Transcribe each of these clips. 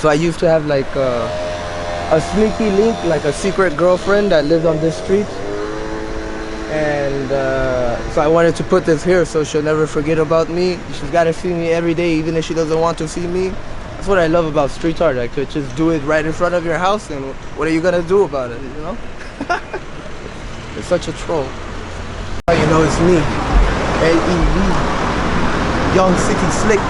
So I used to have like a sneaky link, like a secret girlfriend that lived on this street. And so I wanted to put this here so she'll never forget about me. She's got to see me every day, even if she doesn't want to see me. That's what I love about street art. I could just do it right in front of your house, and what are you gonna do about it, you know? It's such a troll. You know, it's me, Lev, Young City Slick.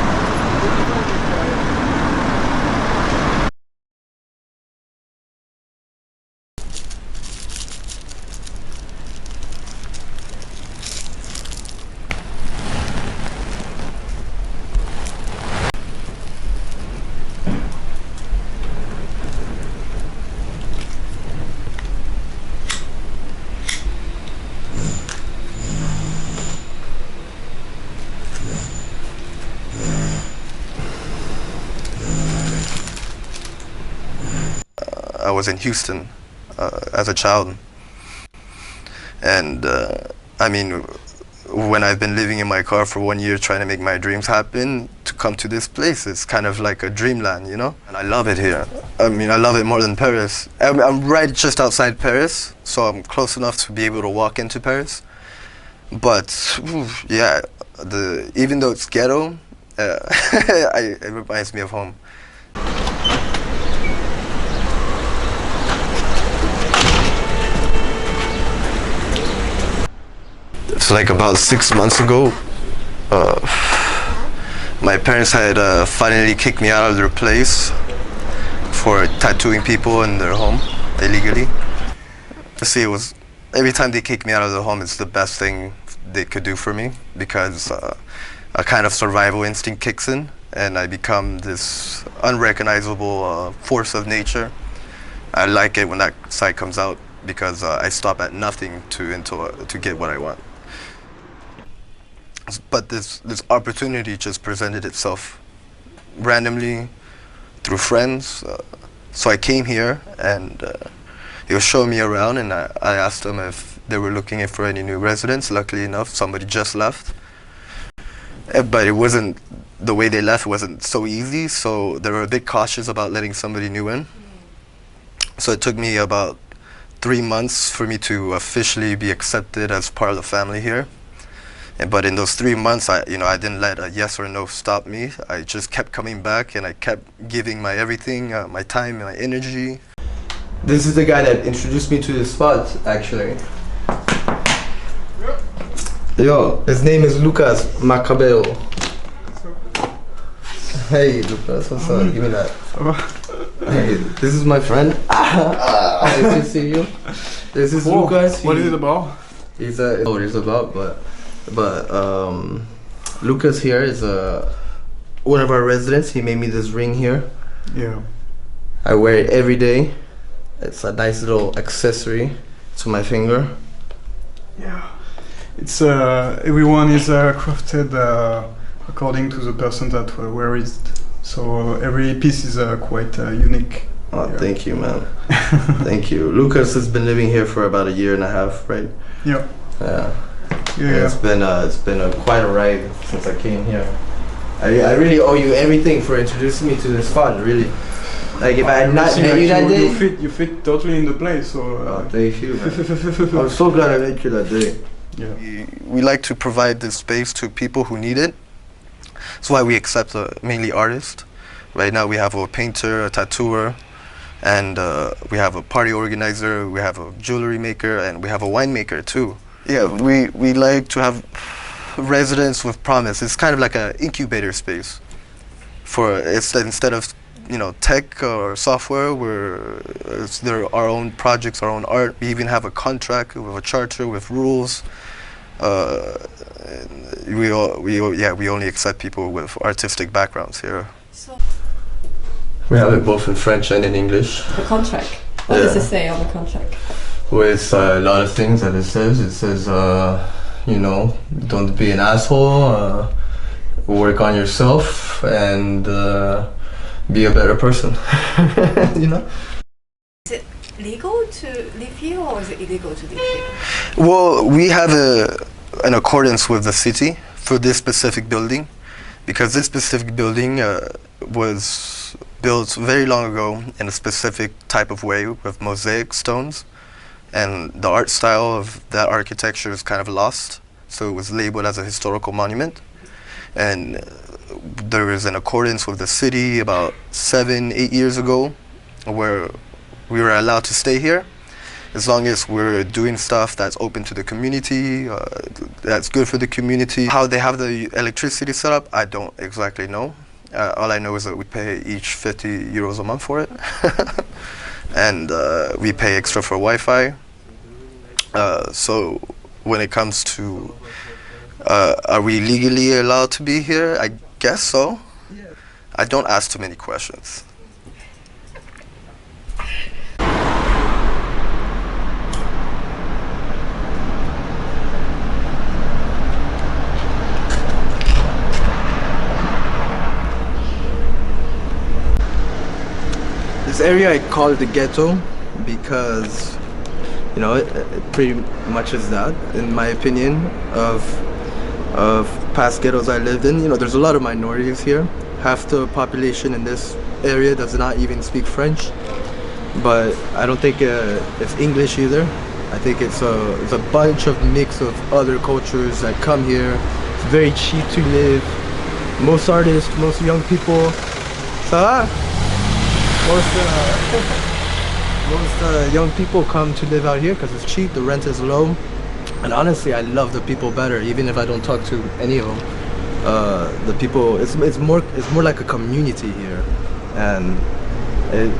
I was in Houston as a child, and I mean, when I've been living in my car for 1 year trying to make my dreams happen, to come to this place, it's kind of like a dreamland, you know? And I love it here. I mean, I love it more than Paris. I'm right just outside Paris, so I'm close enough to be able to walk into Paris. But yeah, even though it's ghetto, it reminds me of home. It's like about 6 months ago, my parents had finally kicked me out of their place for tattooing people in their home illegally. See, it was every time they kick me out of the home, it's the best thing they could do for me, because a kind of survival instinct kicks in, and I become this unrecognizable force of nature. I like it when that side comes out, because I stop at nothing to get what I want. But this opportunity just presented itself randomly through friends. So I came here, and he was showing me around, and I asked them if they were looking for any new residents. Luckily enough, somebody just left. But it wasn't, the way they left wasn't so easy, so they were a bit cautious about letting somebody new in. So it took me about 3 months for me to officially be accepted as part of the family here. But in those 3 months, I didn't let a yes or no stop me. I just kept coming back, and I kept giving my everything, my time, my energy. This is the guy that introduced me to this spot, actually. Yo, his name is Lucas Macabeo. Hey, Lucas, what's up? Give me that. Hey, this is my friend. Nice to see you. This is Lucas. What is it about? He's what it's about, but Lucas here is one of our residents. He made me this ring here. Yeah. I wear it every day. It's a nice little accessory to my finger. Yeah. It's everyone is crafted according to the person that wear it. So every piece is quite unique. Oh, yeah. Thank you, man. Thank you. Lucas has been living here for about 1.5 years, right? Yeah. Yeah. Yeah. It's been quite a ride since I came here. I really owe you everything for introducing me to this spot, really. Like, if I had not met you that day... You fit totally in the place, so... Oh, thank you, man. I'm so glad I met you that day. Yeah. We like to provide this space to people who need it. That's why we accept mainly artists. Right now we have a painter, a tattooer, and we have a party organizer, we have a jewelry maker, and we have a winemaker too. Yeah, we like to have residents with promise. It's kind of like an incubator space. Instead of tech or software, there are our own projects, our own art. We even have a contract with a charter with rules. We only accept people with artistic backgrounds here. So We have it both in French and in English. the contract. What does it say on the contract? With a lot of things that it says. It says, don't be an asshole, work on yourself, and be a better person. Is it legal to live here, or is it illegal to live here? Well, we have an accordance with the city for this specific building, because this specific building was built very long ago in a specific type of way with mosaic stones, and the art style of that architecture is kind of lost, so it was labeled as a historical monument. And there was an accordance with the city about 7-8 years ago where we were allowed to stay here as long as we're doing stuff that's open to the community, that's good for the community. How they have the electricity set up, I don't exactly know. All I know is that we pay each 50 euros a month for it. And we pay extra for Wi-Fi. So when it comes to are we legally allowed to be here? I guess so. I don't ask too many questions. This area I call it the ghetto because, you know, it pretty much is that, in my opinion, of past ghettos I lived in. You know, there's a lot of minorities here. Half the population in this area does not even speak French, but I don't think it's English either. I think it's a bunch of mix of other cultures that come here. It's very cheap to live. Most artists, most young people, most young people come to live out here because it's cheap, the rent is low, and honestly I love the people better, even if I don't talk to any of them. The people, it's more like a community here, and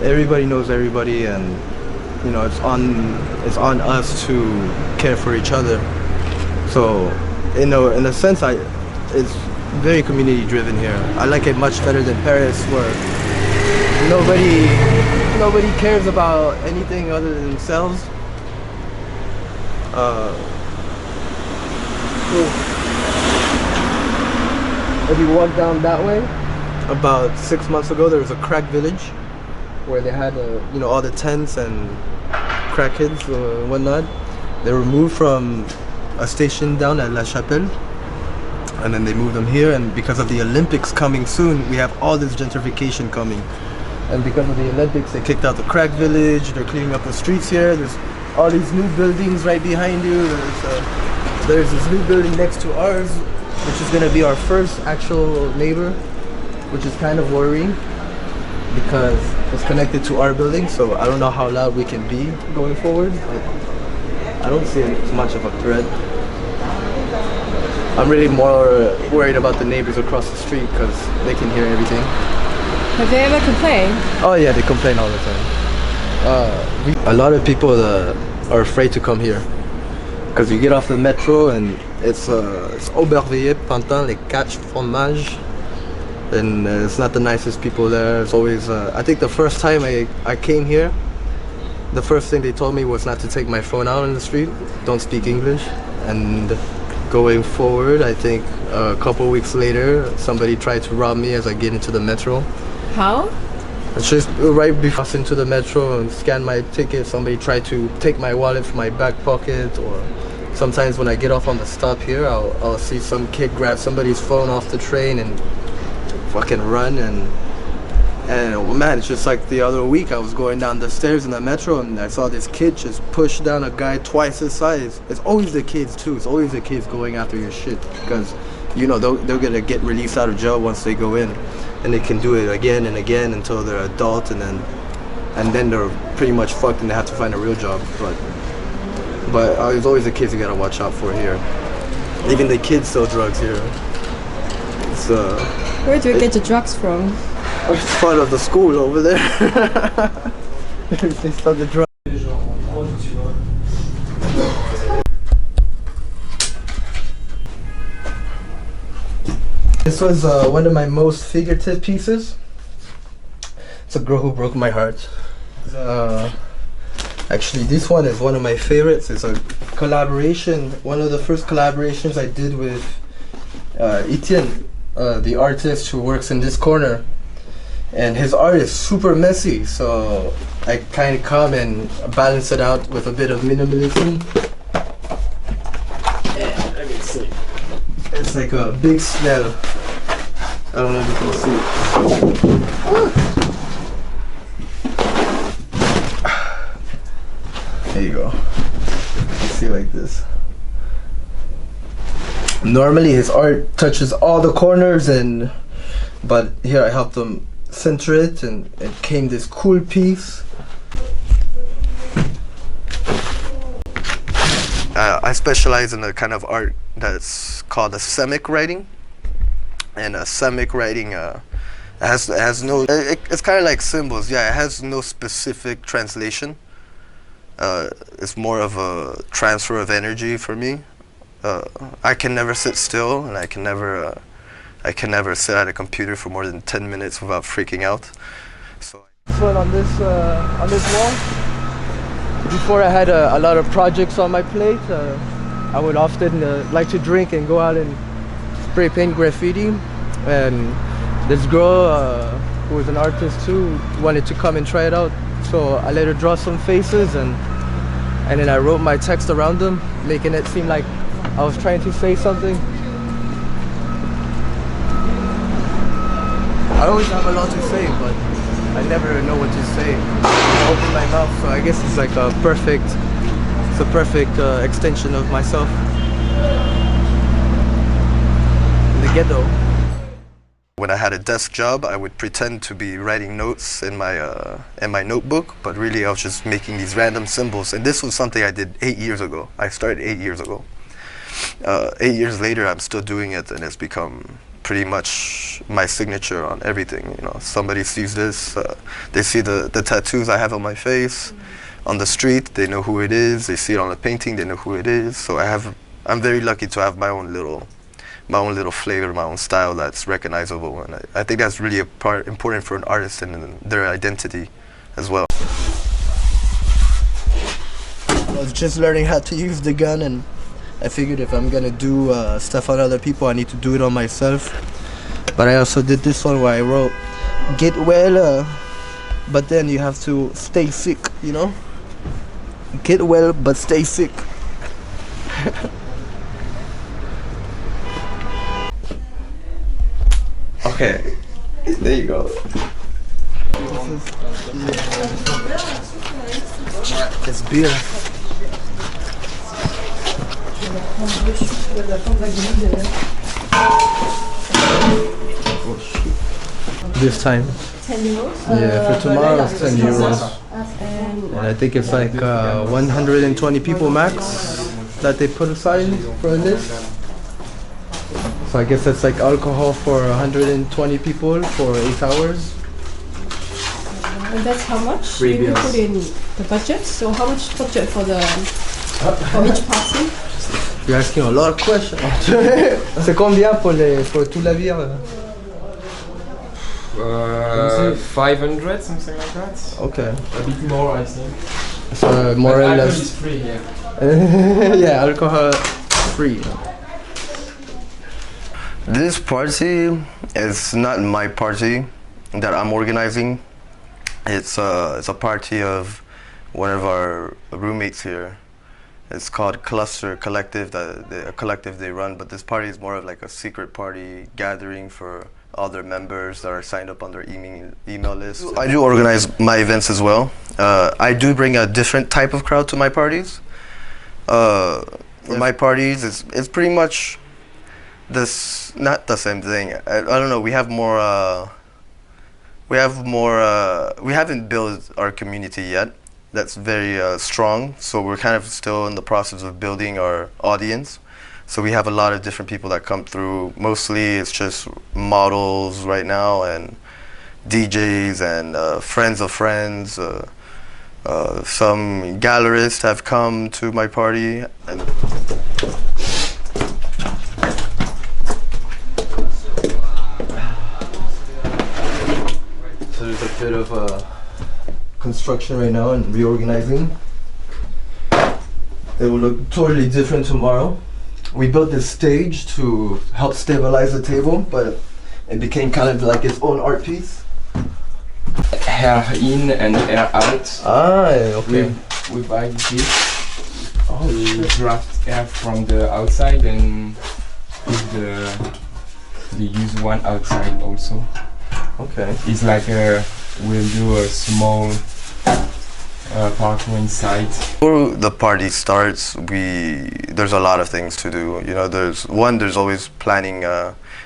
everybody knows everybody, and you know, it's on us to care for each other. So in a sense, it's very community driven here. I like it much better than Paris, where nobody cares about anything other than themselves. If you walk down that way, about 6 months ago there was a crack village where they had you know, all the tents and crackheads and whatnot. They were moved from a station down at La Chapelle, and then they moved them here, and because of the Olympics coming soon, we have all this gentrification coming. And because of the Olympics, they kicked out the crack village, they're cleaning up the streets here. There's all these new buildings right behind you. There's this new building next to ours, which is going to be our first actual neighbor, which is kind of worrying because it's connected to our building, so I don't know how loud we can be going forward, but I don't see it as much of a threat. I'm really more worried about the neighbors across the street because they can hear everything. Have they ever complained? Oh yeah, they complain all the time. A lot of people are afraid to come here because you get off the metro and it's Aubervilliers, Pantin, les Quatre Fromages, and it's not the nicest people there. It's always I think the first time I came here, the first thing they told me was not to take my phone out on the street, don't speak English. And going forward, I think a couple weeks later somebody tried to rob me as I get into the metro. How? It's just right before I was into the metro and scan my ticket, somebody tried to take my wallet from my back pocket, or sometimes when I get off on the stop here, I'll see some kid grab somebody's phone off the train and fucking run, and man, it's just like the other week I was going down the stairs in the metro and I saw this kid just push down a guy twice his size. It's always the kids too, it's always the kids going after your shit because, you know, they're gonna get released out of jail once they go in, and they can do it again and again until they're adult, and then they're pretty much fucked and they have to find a real job. But it's always the kids you gotta watch out for here. Even the kids sell drugs here. It's Where do you get your drugs from? it's part of the school over there. They sell the drugs. This was one of my most figurative pieces. It's a girl who broke my heart. Actually, this one is one of my favorites. It's a collaboration, one of the first collaborations I did with Etienne, the artist who works in this corner. And his art is super messy, so I kind of come and balance it out with a bit of minimalism. And let me see. It's like a big smell. I don't know if you can see. There you go. See like this. Normally his art touches all the corners, but here I helped him center it, and it came this cool piece. I specialize in a kind of art that's called a semic writing, and a semic writing has no. It's kind of like symbols. Yeah, it has no specific translation. It's more of a transfer of energy for me. I can never sit still, and I can never sit at a computer for more than 10 minutes without freaking out. So On this wall. Before I had a lot of projects on my plate. I would often like to drink and go out and spray paint graffiti. And this girl, who was an artist too, wanted to come and try it out. So I let her draw some faces, and then I wrote my text around them, making it seem like I was trying to say something. I always have a lot to say, but I never know what to say. I open my mouth, so I guess it's like a perfect extension of myself. In the ghetto. when I had a desk job, I would pretend to be writing notes in my notebook, but really I was just making these random symbols. And this was something I did 8 years ago. I started 8 years ago. 8 years later, I'm still doing it, and it's become pretty much my signature on everything. You know, somebody sees this, they see the tattoos I have on my face, on the street, they know who it is. They see it on a painting, they know who it is. So I'm very lucky to have my own little flavor, my own style that's recognizable, and I think that's really important for an artist and their identity as well. I was just learning how to use the gun, and I figured if I'm gonna do stuff on other people, I need to do it on myself. But I also did this one where I wrote, "Get well, but then you have to stay sick," you know? Get well, but stay sick. Okay, there you go. It's beer. This time. 10 euros? Yeah, for tomorrow it's 10 euros. And I think it's like 120 people max that they put aside for a list. So I guess that's like alcohol for 120 people for 8 hours. And that's how much? Free You bills. put in the budget. So how much budget for each party? You're asking a lot of questions. C'est combien pour tout la bière? 500, something like that. Okay. A bit more, I think. So more But or alcohol less. is free here. Yeah, alcohol free. This party is not my party that I'm organizing. It's a party of one of our roommates here. It's called Cluster Collective, a collective they run, but this party is more of like a secret party gathering for all their members that are signed up on their email list. I do organize my events as well. I do bring a different type of crowd to my parties. My parties, it's pretty much not the same thing. I don't know, we haven't built our community yet. That's very strong, so we're kind of still in the process of building our audience. So we have a lot of different people that come through. Mostly it's just models right now, and DJs, and friends of friends. Some gallerists have come to my party. So there's a bit of construction right now and reorganizing. It will look totally different tomorrow. We built this stage to help stabilize the table, but it became kind of like its own art piece. Air in and air out. Ah, okay. With like this. We draft air from the outside and we use one outside also. Okay. It's like we'll do a small party inside. Before the party starts, there's a lot of things to do. You know, there's always planning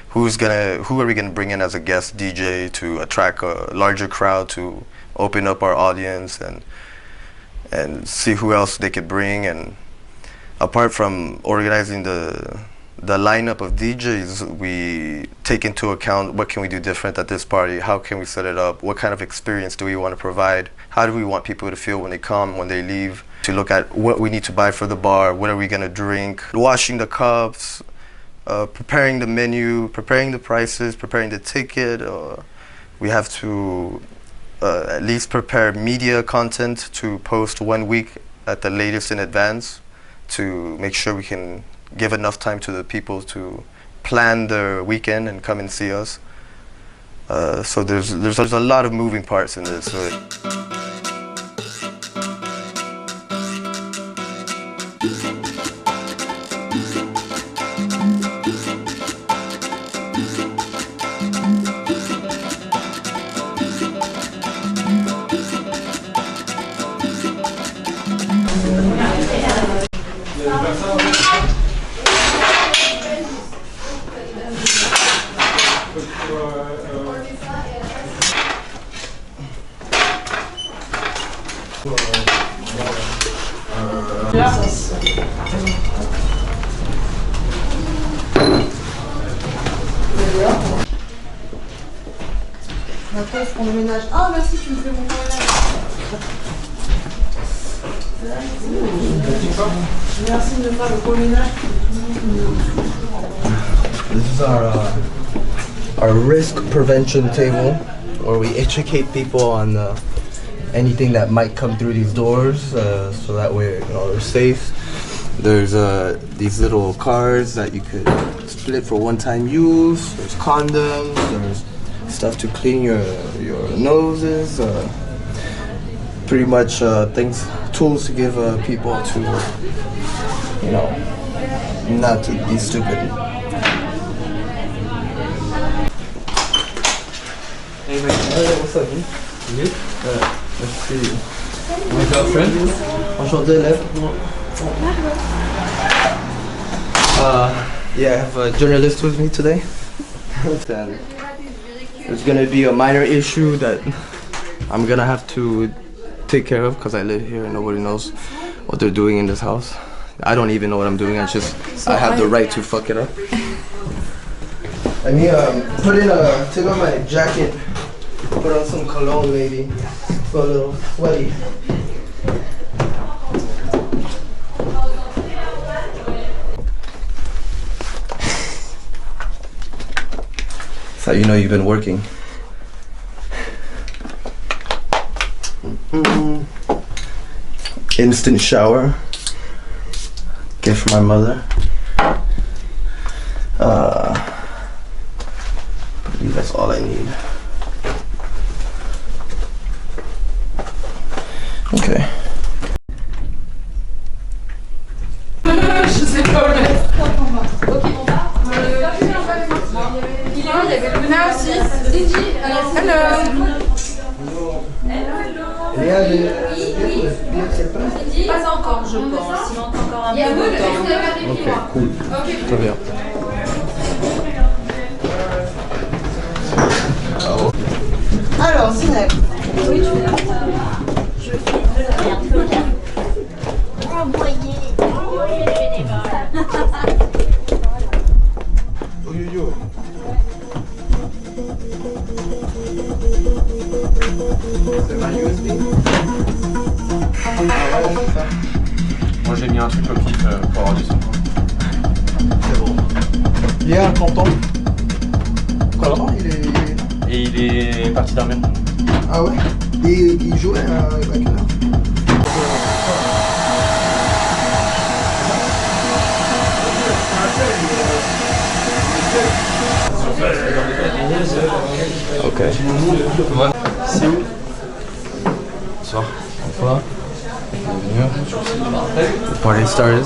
who are we gonna bring in as a guest DJ to attract a larger crowd, to open up our audience and see who else they could bring. And apart from organizing the lineup of DJs, we take into account what can we do different at this party, how can we set it up, what kind of experience do we want to provide, how do we want people to feel when they come, when they leave, to look at what we need to buy for the bar, what are we going to drink, washing the cups, preparing the menu, preparing the prices, preparing the ticket. We have to at least prepare media content to post 1 week at the latest in advance, to make sure we can give enough time to the people to plan their weekend and come and see us. So there's a lot of moving parts in this. Après, est-ce qu'on le ménage? Ah, merci, tu me fais mon ménage. Merci de me faire le ménage. This is our risk prevention table, where we educate people on anything that might come through these doors, so that way they're safe. There's these little cards that you could split for one-time use. There's condoms. There's stuff to clean your noses. Pretty much tools to give people to, not to be stupid. Hey, what's up, man? You good? Nice to see you. My girlfriend? Enchanté, Lev. Yeah, I have a journalist with me today. And there's gonna be a minor issue that I'm gonna have to take care of because I live here and nobody knows what they're doing in this house. I don't even know what I'm doing. I have the right to fuck it up. Let me take off my jacket, put on some cologne maybe, feel a little sweaty. That's how you know you've been working. Instant shower. Gift from my mother. I believe that's all I need. Okay. Je sais pas où le mettre. Ok, on va. Il y avait Luna aussi. Cindy, hello. Pas encore, je pense. Il manque encore un peu de temps. Ok, cool. Très bien. Alors, Zineb. Oui, tu es là. Je fais de la envoyer des balles. C'est ma USB. Moi j'ai mis un truc au pif pour avoir du son. C'est bon. Il est à Canton. Canton, Et il est parti dormir. Ah ouais? Et il jouait à quelle heure? Ok. C'est où? Bonsoir. Bonsoir. The party started.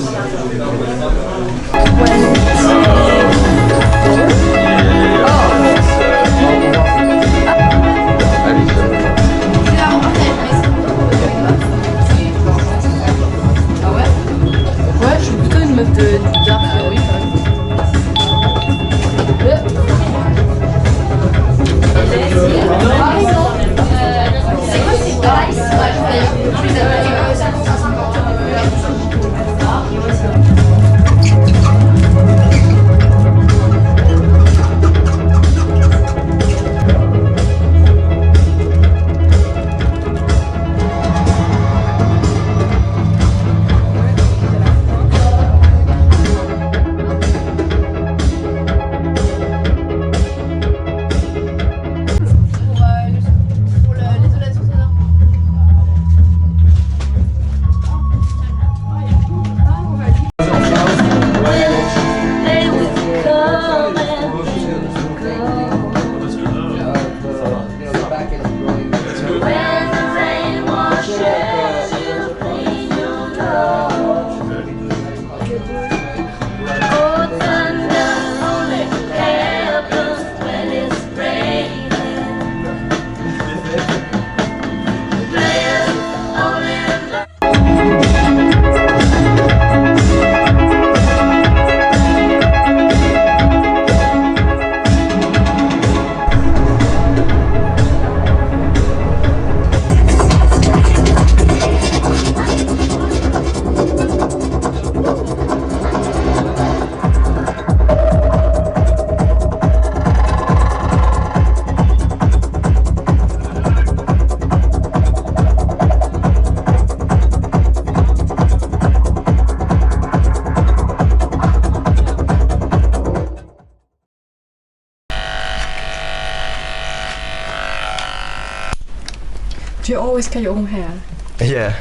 Do you always cut your own hair? Yeah,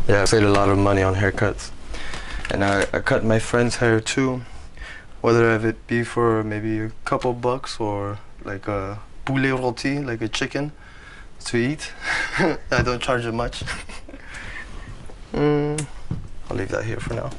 I paid a lot of money on haircuts. And I cut my friend's hair too. Whether it be for maybe a couple bucks or like a poulet rôti, like a chicken to eat. I don't charge it much. I'll leave that here for now.